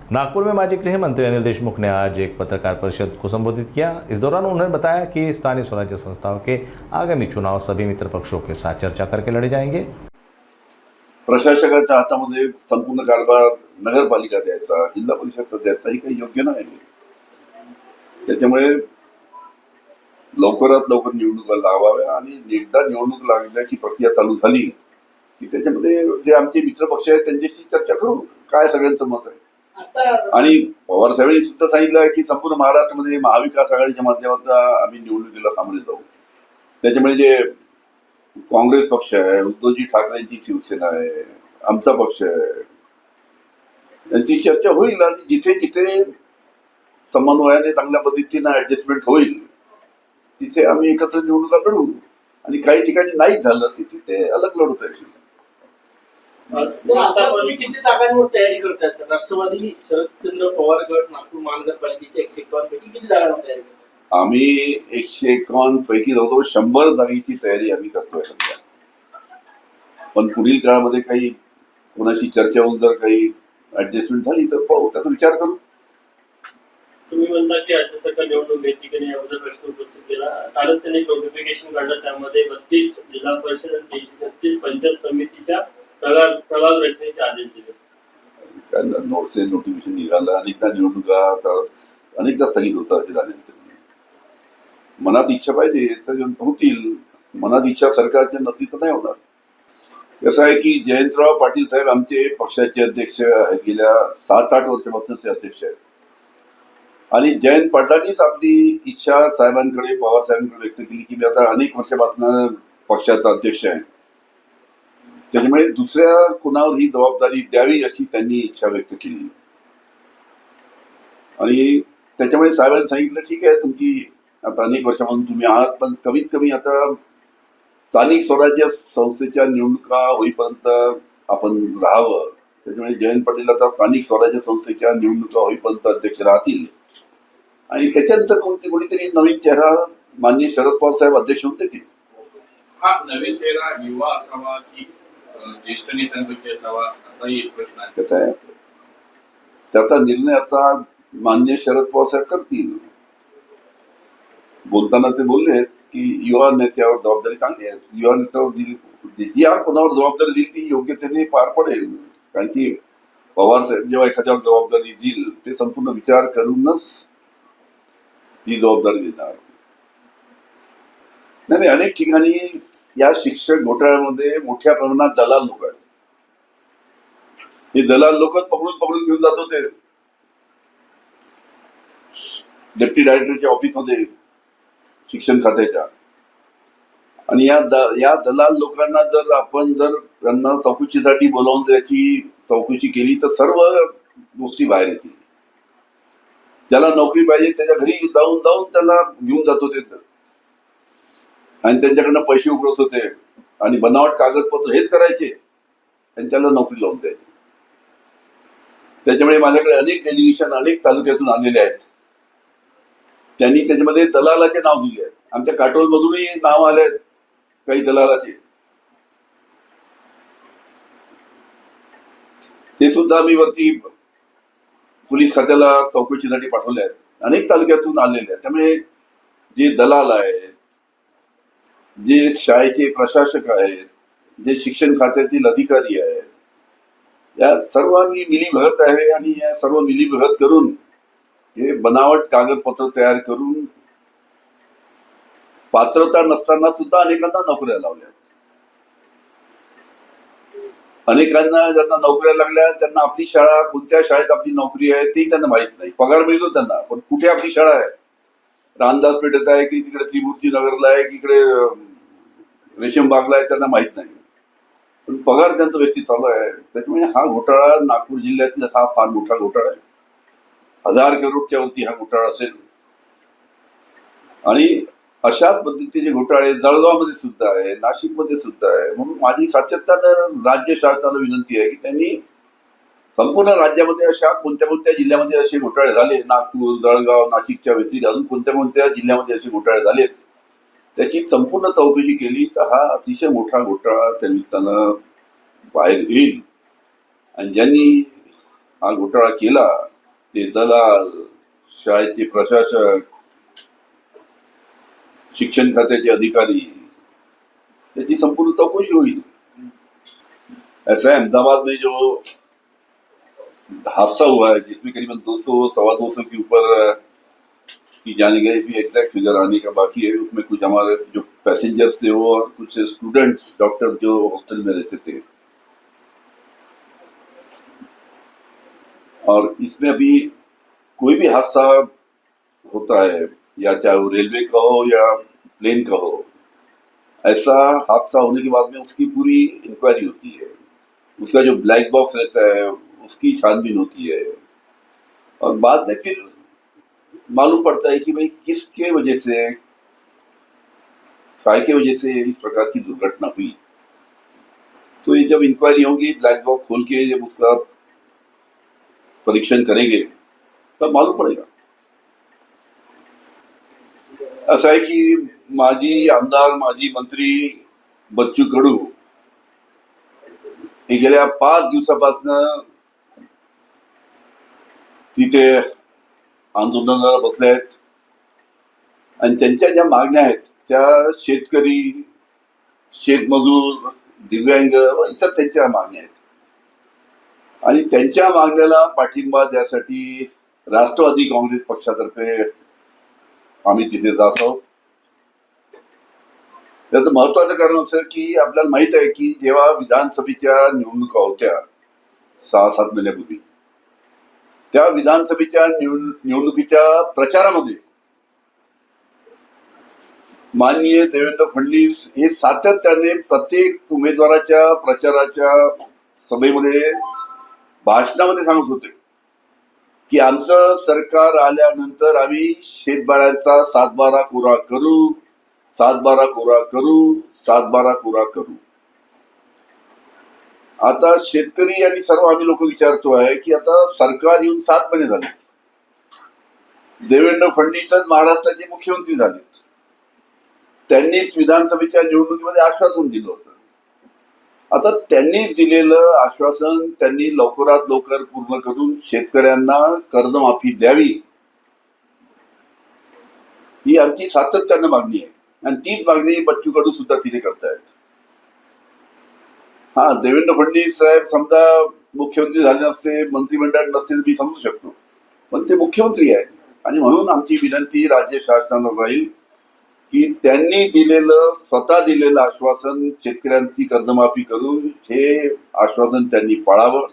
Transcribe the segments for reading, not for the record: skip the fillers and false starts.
नागपुर में माजी गृह मंत्री अनिल देशमुख ने आज एक पत्रकार परिषद को संबोधित किया। इस दौरान उन्होंने बताया कि स्थानीय स्वराज्य संस्थाओं के आगामी चुनाव सभी मित्र पक्षों के साथ चर्चा करके लड़े जाएंगे। प्रशासकाच्या हातामध्ये संपूर्ण कारभार नगरपालिका द्यायचा, जिल्हा परिषद द्यायचा ही काही योग्य नाही। त्याच्यामुळे लवकरात लवकर निवडणुका लावाव्या आणि एकदा निवडणूक लागण्याची प्रक्रिया चालू झाली की त्याच्यामध्ये जे आमचे मित्र पक्ष आहेत त्यांच्याशी चर्चा करू काय सगळ्यांचं मत आहे। आणि पवार साहेबांनी सुद्धा सांगितलं की संपूर्ण महाराष्ट्रामध्ये महाविकास आघाडीच्या माध्यमातून आम्ही निवडणुकीला सामोरे जाऊ। त्याच्यामुळे जे काँग्रेस पक्ष आहे, उद्धवजी ठाकरेंची शिवसेना आहे, आमचा पक्ष आहे, यांची चर्चा होईल आणि जिथे जिथे समन्वयाने चांगल्या पद्धतीने ऍडजस्टमेंट होईल तिथे आम्ही एकत्र निवडणुका लढू आणि काही ठिकाणी नाही झालं की तिथे अलग लढवता येईल। किती जागांवर तयारी करताय? राष्ट्रवादी शरदचंद्र पवार गट नागपूर महानगरपालिकेच्या 151 पैकी किती जागांवर तयारी करताय? आम्ही 151 पैकी जवळजवळ 100 जागेची तयारी आम्ही करतोय सध्या। पण पुढील काळामध्ये काही कोणाशी चर्चा होऊन जर काही ऍडजस्टमेंट झाली तर पाहू, त्याचा विचार करू। तुम्ही म्हणता की राज्य सरकार निवडणूक घ्यायची की नाही याबद्दल प्रश्न उपस्थित केला। कालच त्यांनी नोटिफिकेशन काढलं, त्यामध्ये 32 जिल्हा परिषद आणि 36 पंचायत समितीच्या प्रभाग रचनेचे आदेश दिले। नोटिफिकेशन निघालं, अनेकदा निवडणुका अनेकदा स्थगित होतात झाल्यानंतर। मनात इच्छा पाहिजे तर होतील, मनात इच्छा सरकारच्या नसली तर नाही होणार। कसं आहे की जयंतराव पाटील साहेब आमचे पक्षाचे अध्यक्ष आहेत, गेल्या 7-8 वर्षापासून ते अध्यक्ष आहेत आणि जयंत पाटलांनीच आपली इच्छा साहेबांकडे पवार साहेबांकडे व्यक्त केली की मी आता अनेक वर्षापासून पक्षाचा अध्यक्ष आहे, त्याच्यामुळे दुसऱ्या कुणावर ही जबाबदारी द्यावी अशी त्यांनी इच्छा व्यक्त केली आणि त्याच्यामुळे साहेबांनी सांगितलं ठीक आहे तुमची आता अनेक वर्षापासून तुम्ही आहात, पण कमीत कमी आता स्थानिक स्वराज्य संस्थेच्या निवडणुका होईपर्यंत आपण राहावं। त्याच्यामुळे जयंत पाटील आता स्थानिक स्वराज्य संस्थेच्या निवडणुका होईपर्यंत अध्यक्ष राहतील आणि त्याच्यानंतर कोणीतरी नवीन चेहरा माननीय शरद पवार साहेब अध्यक्ष होते की हा नवीन चेहरा युवा असावा की ज्येष्ठ नेत्यांपैकी असावा असाही एक प्रश्न आहे। कसं आहे त्याचा निर्णय आता माननीय शरद पवार साहेब करतील। बोलताना ते बोलले की युवा नेत्यावर जबाबदारी चांगली आहे, युवा नेत्यावर दिली जी कोणावर जबाबदारी दिली ती योग्यतेने पार पडेल, कारण की पवार साहेब जेव्हा एखाद्यावर जबाबदारी देईल ते संपूर्ण विचार करूनच ती जबाबदारी देणार। नाही अनेक ठिकाणी या शिक्षक घोटाळ्यामध्ये मोठ्या प्रमाणात दलाल लोक आहेत। हे दलाल लोक पकडून घेऊन जात होते डेप्टी डायरेक्टरच्या ऑफिसमध्ये शिक्षण खात्याच्या, आणि या दलाल लोकांना जर आपण त्यांना चौकशीसाठी बोलावून त्याची चौकशी केली तर सर्व गोष्टी बाहेर येतील। ज्याला नोकरी पाहिजे त्याच्या घरी जाऊन त्याला घेऊन जात होते आणि त्यांच्याकडनं पैसे उकळत होते आणि बनावट कागदपत्र हेच करायचे आणि त्याला नोकरी लावून द्यायची। त्याच्यामुळे माझ्याकडे अनेक डेलिगेशन अनेक तालुक्यातून आलेले आहेत, त्यांनी त्याच्यामध्ये दलालाचे नाव दिले आहेत। आमच्या काटोल मधूनही नाव आले आहेत काही दलालाचे, ते सुद्धा आम्ही वरती पोलीस खात्याला चौकशीसाठी पाठवले आहेत, अनेक तालुक्यातून आलेले आहेत। त्यामुळे जे दलाल आहेत, जे शाळेचे प्रशासक आहेत, जे शिक्षण खात्यातील अधिकारी आहेत, या सर्वांनी मिलीभगत आहे आणि या सर्व मिलीभगत करून हे बनावट कागदपत्र तयार करून पात्रता नसताना सुद्धा अनेकांना नोकऱ्या लावल्या। अनेकांना ज्यांना नोकऱ्या लागल्या त्यांना आपली शाळा कोणत्या शाळेत आपली नोकरी आहे ते त्यांना माहित नाही, पगार मिळतो त्यांना पण कुठे आपली शाळा आहे, रामदास पेठेत आहे की तिकडे त्रिमूर्ती नगरला आहे की इकडे रेशीमबागला आहे त्यांना माहित नाही, पण पगार त्यांचा व्यवस्थित चालू आहे। त्याच्यामुळे हा घोटाळा नागपूर जिल्ह्यातील हा फार मोठा घोटाळा आहे, 1000 करोडच्या वरती हा घोटाळा असेल आणि अशाच पद्धतीचे घोटाळे जळगावमध्ये सुद्धा आहे, नाशिकमध्ये सुद्धा आहे। म्हणून माझी सातत्यानं राज्य शासनाला विनंती आहे की त्यांनी संपूर्ण राज्यामध्ये अशा कोणत्या जिल्ह्यामध्ये असे घोटाळे झाले, नागपूर जळगाव नाशिकच्या व्यतिरिक्त अजून कोणत्या जिल्ह्यामध्ये असे घोटाळे झालेत त्याची संपूर्ण चौकशी केली तर हा अतिशय मोठा घोटाळा त्या निमित्तानं बाहेर येईल आणि ज्यांनी हा घोटाळा केला ते दलाल, शाळेचे प्रशासक, शिक्षण खात्याचे अधिकारी, त्याची संपूर्ण चौकशी होईल. ऐसा है, अहमदाबाद में जो हादसा हुआ है जिसमें करीबन 200 सवा 200 के ऊपर की जाने गए, भी एग्जैक्ट फिगर आने का बाकी है. उसमें कुछ हमारे जो पैसेंजर्स थे वो और कुछ स्टूडेंट्स डॉक्टर जो हॉस्टल में रहते थे. और इसमें अभी कोई भी हादसा होता है, या चाहे वो रेलवे का हो या प्लेन का हो, ऐसा हादसा होने के बाद में उसकी पूरी इंक्वायरी होती है. उसका जो ब्लैक बॉक्स रहता है उसकी छानबीन होती है, और बाद में फिर मालूम पड़ता है कि भाई किसके वजह से, काय के वजह से इस प्रकार की दुर्घटना हुई. तो ये जब इंक्वायरी होगी, ब्लैक बॉक्स खोल के जब उसका परीक्षण करेंगे तब मालूम पड़ेगा. असं आहे की माजी आमदार, माजी मंत्री बच्चू कडू हे गेल्या 5 दिवसापासून तिथे आंदोलनाला बसले आहेत, आणि त्यांच्या ज्या मागण्या आहेत त्या शेतकरी, शेतमजूर, दिव्यांग व इतर त्यांच्या मागण्या आहेत. आणि त्यांच्या मागण्याला पाठिंबा द्यासाठी राष्ट्रवादी काँग्रेस पक्षातर्फे आम्ही तिथे जात आहोत. त्याचं महत्वाचं कारण असं की आपल्याला माहित आहे की जेव्हा विधानसभेच्या निवडणुका होत्या 6-7 महिन्यापूर्वी, त्या विधानसभेच्या निवडणुकीच्या प्रचारामध्ये माननीय देवेंद्र फडणवीस हे सातत्याने प्रत्येक उमेदवाराच्या प्रचाराच्या सभेमध्ये, भाषणामध्ये सांगत होते की आमचं सरकार आल्यानंतर आम्ही शेतकऱ्यांचा 7/12 कोरा करू, 7/12 कोरा करू, 7/12 कोरा करू. आता शेतकरी आणि सर्व आम्ही लोक विचारतो आहे की आता सरकार येऊन 7 महिने झाले, देवेंद्र फडणवीसच महाराष्ट्राचे मुख्यमंत्री झालेत, त्यांनीच विधानसभेच्या निवडणुकीमध्ये आश्वासन दिलं होतं. आता त्यांनी दिलेलं आश्वासन त्यांनी लवकरात लवकर पूर्ण करून शेतकऱ्यांना कर्जमाफी द्यावी, ही आमची सातत्यानं मागणी आहे. आणि तीच मागणी बच्चू कडू सुद्धा तिथे करतायत. हा, देवेंद्र फडणवीस साहेब समजा मुख्यमंत्री झाले नसते, मंत्रिमंडळात नसते, मी समजू शकतो, पण ते मुख्यमंत्री आहेत. आणि म्हणून आमची विनंती राज्य शासनाला राहील की त्यांनी दिलेलं, स्वतः दिलेलं आश्वासन, शेतकऱ्यांची कर्जमाफी करू, हे आश्वासन त्यांनी पाळावं.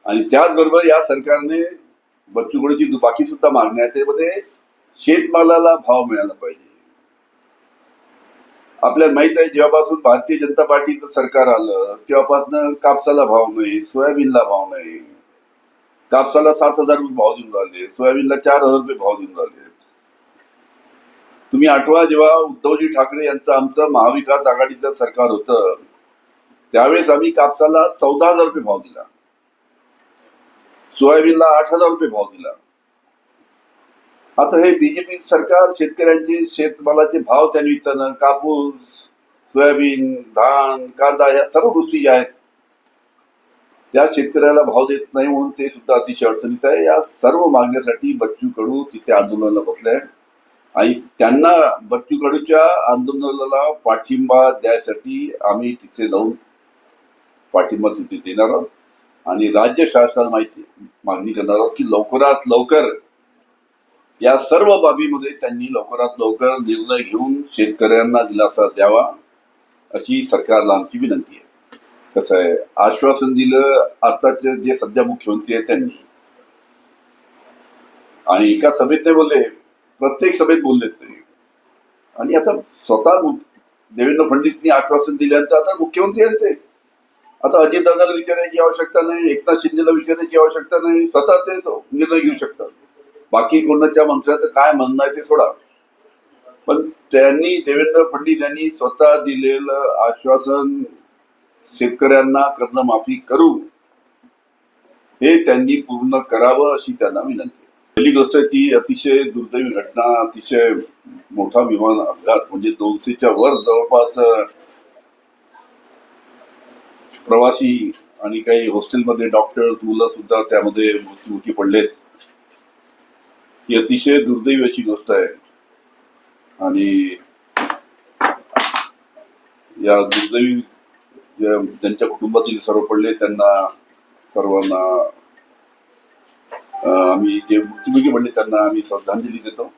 आणि त्याचबरोबर या सरकारने बच्चू कडूची बाकी सुद्धा मागण्या आहेत, त्यामध्ये शेतमालाला भाव मिळाला पाहिजे. आपल्याला माहित आहे जेव्हापासून भारतीय जनता पार्टीचं सरकार आलं तेव्हापासून कापसाला भाव नाही, सोयाबीनला भाव नाही. कापसाला 7,000 रुपये भाव देऊन राहिले, सोयाबीनला 4,000 रुपये भाव देऊन राहिले. तुम्ही आठवा, जेव्हा उद्धवजी ठाकरे यांचं आमचं महाविकास आघाडीचं सरकार होतं त्यावेळेस आम्ही कापसाला 14,000 रुपये भाव दिला, सोयाबीनला 8,000 रुपये भाव दिला. आता हे बीजेपी सरकार शेतकऱ्यांचे शेतमालाचे भाव त्या निमित्तानं, कापूस, सोयाबीन, धान, कांदा या सर्व गोष्टी ज्या आहेत त्या शेतकऱ्याला भाव देत नाही, म्हणून ते सुद्धा अतिशय अडचणीत आहे. या सर्व मागण्यासाठी बच्चू कडू तिथे आंदोलनाला बसले आहे, आणि त्यांना, बच्चू कडूच्या आंदोलनाला पाठिंबा द्यायसाठी आम्ही तिथे जाऊन पाठिंबा तिथे देणार आहोत. आणि राज्य शासनाला मागणी करणार आहोत की लवकरात लवकर या सर्व बाबीमध्ये त्यांनी लवकरात लवकर निर्णय घेऊन शेतकऱ्यांना दिलासा द्यावा, अशी सरकारला आमची विनंती आहे. कसं आहे, आश्वासन दिलं आताचे जे सध्या मुख्यमंत्री आहेत त्यांनी, आणि एका सभेत ते बोलले, प्रत्येक सभेत बोललेत ते. आणि आता स्वतः देवेंद्र फडणवीसनी आश्वासन दिल्यानंतर आता मुख्यमंत्री आहेत ते. आता अजितदादाला विचारायची आवश्यकता नाही, एकनाथ शिंदेला विचारायची आवश्यकता नाही, स्वतः ते निर्णय घेऊ शकतात. बाकी कोणाच्या मंत्र्याचं काय म्हणणं आहे ते सोडा, पण त्यांनी, देवेंद्र फडणवीस यांनी स्वतः दिलेलं आश्वासन शेतकऱ्यांना कर्जमाफी करू हे त्यांनी पूर्ण करावं, अशी त्यांना विनंती. पहिली गोष्ट की अतिशय दुर्दैवी घटना, अतिशय मोठा विमान अपघात, म्हणजे 200च्या वर जवळपास प्रवासी आणि काही हॉस्टेलमध्ये डॉक्टर्स, मुलं सुद्धा त्यामध्ये मृत्युमुखी पडलेत. ही अतिशय दुर्दैवी अशी गोष्ट आहे आणि या दुर्दैवी ज्यांच्या कुटुंबातील सर्व पडले त्यांना सर्वांना आम्ही जे मृत्युमुखी पडले त्यांना आम्ही श्रद्धांजली देतो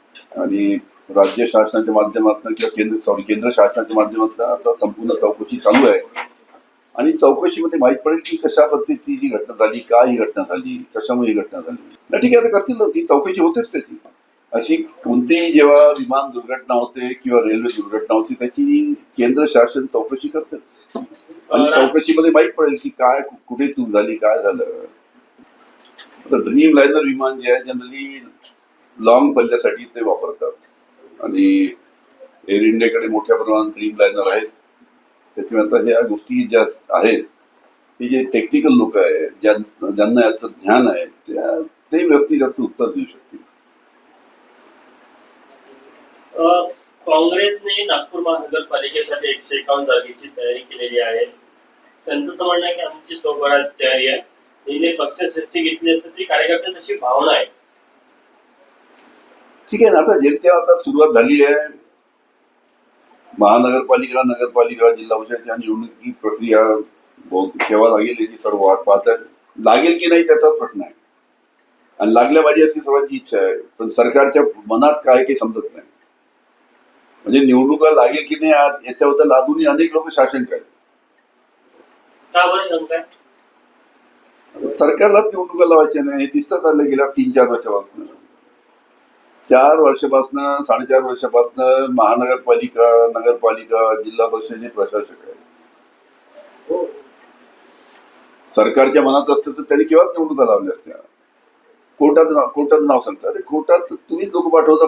आणि राज्य शासनाच्या माध्यमातून किंवा केंद्र शासनाच्या माध्यमातून आता संपूर्ण चौकशी चालू आहे आणि चौकशीमध्ये माहीत पडेल की कशा पद्धतीची ही घटना झाली, काय ही घटना झाली, कशामुळे ही घटना झाली. नाही ठीक आहे, आता करतील ती चौकशी होतेच त्याची. अशी कोणतीही जेव्हा विमान दुर्घटना होते किंवा रेल्वे दुर्घटना होती त्याची केंद्र शासन चौकशी करतेच आणि चौकशीमध्ये माहीत पडेल की काय कुठे चूक झाली, काय झालं. ड्रीम लायनर विमान जे आहे जनरली लॉंग पल्ल्यासाठी ते वापरतात आणि एअर इंडियाकडे मोठ्या प्रमाणात ड्रीम लायनर आहेत. त्याच्यामुळे आता ह्या गोष्टी ज्या आहेत हे जे टेक्निकल लोक आहेत ज्यांना याचं ज्ञान आहे ते व्यवस्थित याचं उत्तर देऊ शकतील. काँग्रेसने नागपूर महानगरपालिकेसाठी 151 जागेची तयारी केलेली आहे. त्यांचं असं म्हणणं आहे की आमची स्वबळाची तयारी आहे. हिने पक्षश्रेष्ठी घेतली असते तरी कार्यकर्त्यांची तशी भावना आहे. ठीक आहे ना, आता जेमतेम आता सुरुवात झाली आहे. महानगरपालिका, नगरपालिका, जिल्हा परिषदेच्या निवडणुकी प्रक्रिया बहुतेक केव्हा लागेल याची सर्व वाट पाहतात. लागेल की नाही त्याचा प्रश्न आहे आणि लागल्या पाहिजे अशी सर्वांची इच्छा आहे. पण सरकारच्या मनात काय काही समजत नाही. म्हणजे निवडणुका लागेल की नाही याच्याबद्दल अजूनही अनेक लोक साशंक आहेत. का बरं शंका आहे? सरकारलाच निवडणुका लावायच्या नाही हे दिसत आलं गेल्या 3-4 वर्षापासून. 4 वर्षापासून 4.5 वर्षापासून महानगरपालिका, नगरपालिका, जिल्हा परिषदेचे प्रशासक आहेत. सरकारच्या मनात असतं तर त्यांनी केव्हाच निवडणुका लावल्या असत्या. कोर्टाचं नाव सांगतात. अरे कोर्टात तुम्हीच लोक पाठवता.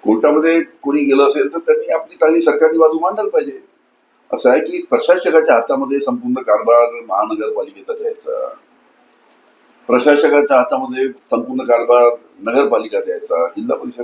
कोर्टामध्ये कोणी गेलं असेल तर त्यांनी आपली चांगली सरकारची बाजू मांडायला पाहिजे. असं आहे की प्रशासकाच्या हातामध्ये संपूर्ण कारभार महानगरपालिकेचा द्यायचा, प्रशासकाच्या हातामध्ये संपूर्ण कारभार नगरपालिका द्यायचा, जिल्हा परिषद